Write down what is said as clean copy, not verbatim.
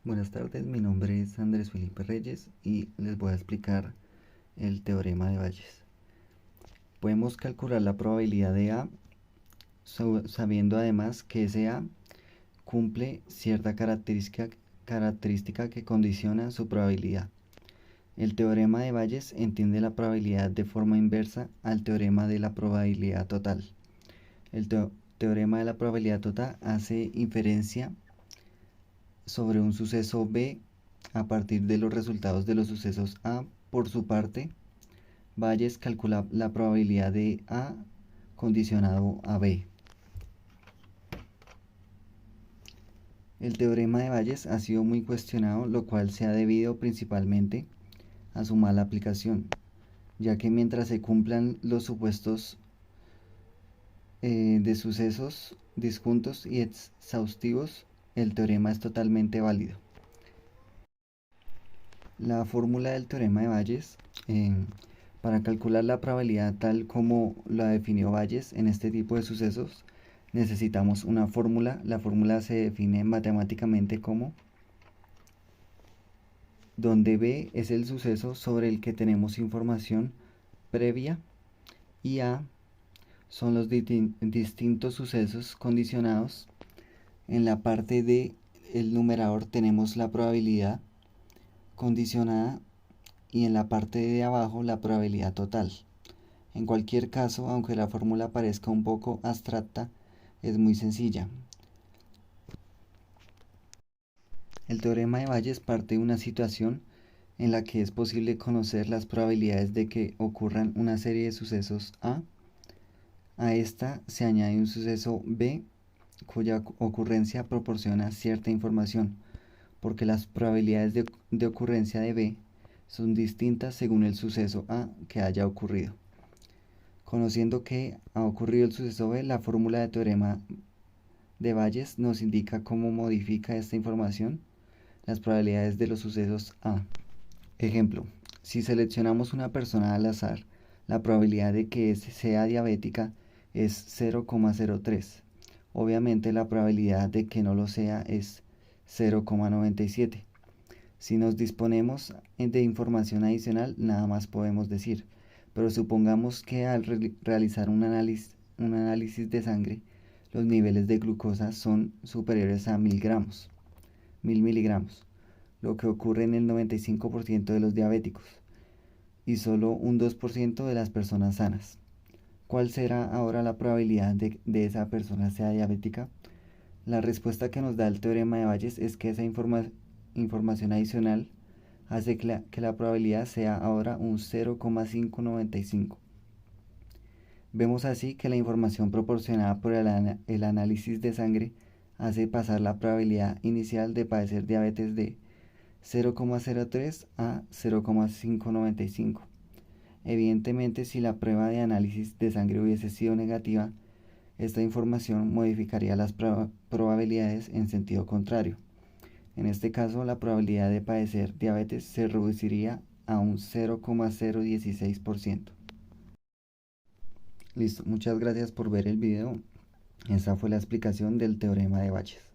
Buenas tardes, mi nombre es Andrés Felipe Reyes y les voy a explicar el teorema de Bayes. Podemos calcular la probabilidad de A sabiendo además que ese A cumple cierta característica que condiciona su probabilidad. El teorema de Bayes entiende la probabilidad de forma inversa al teorema de la probabilidad total. El teorema de la probabilidad total hace inferencia sobre un suceso B a partir de los resultados de los sucesos A. Por su parte, Bayes calcula la probabilidad de A condicionado a B. El teorema de Bayes ha sido muy cuestionado, lo cual se ha debido principalmente a su mala aplicación, ya que mientras se cumplan los supuestos de sucesos disjuntos y exhaustivos, el teorema es totalmente válido. La fórmula del teorema de Bayes, para calcular la probabilidad tal como la definió Bayes en este tipo de sucesos, necesitamos una fórmula. La fórmula se define matemáticamente como donde B es el suceso sobre el que tenemos información previa y A son los distintos sucesos condicionados. En la parte del numerador tenemos la probabilidad condicionada y en la parte de abajo la probabilidad total. En cualquier caso, aunque la fórmula parezca un poco abstracta, es muy sencilla. El teorema de Bayes parte de una situación en la que es posible conocer las probabilidades de que ocurran una serie de sucesos A. A esta se añade un suceso B cuya ocurrencia proporciona cierta información, porque las probabilidades de ocurrencia de B son distintas según el suceso A que haya ocurrido. Conociendo que ha ocurrido el suceso B, la fórmula de teorema de Bayes nos indica cómo modifica esta información las probabilidades de los sucesos A. Ejemplo, si seleccionamos una persona al azar, la probabilidad de que sea diabética es 0,03. Obviamente la probabilidad de que no lo sea es 0,97. Si nos disponemos de información adicional, nada más podemos decir, pero supongamos que al realizar un análisis de sangre, los niveles de glucosa son superiores a 1000 miligramos, lo que ocurre en el 95% de los diabéticos y solo un 2% de las personas sanas. ¿Cuál será ahora la probabilidad de esa persona sea diabética? La respuesta que nos da el teorema de Bayes es que esa información adicional hace que la probabilidad sea ahora un 0,595. Vemos así que la información proporcionada por el análisis de sangre hace pasar la probabilidad inicial de padecer diabetes de 0,03 a 0,595. Evidentemente, si la prueba de análisis de sangre hubiese sido negativa, esta información modificaría las probabilidades en sentido contrario. En este caso, la probabilidad de padecer diabetes se reduciría a un 0,016%. Listo, muchas gracias por ver el video. Esta fue la explicación del teorema de Bayes.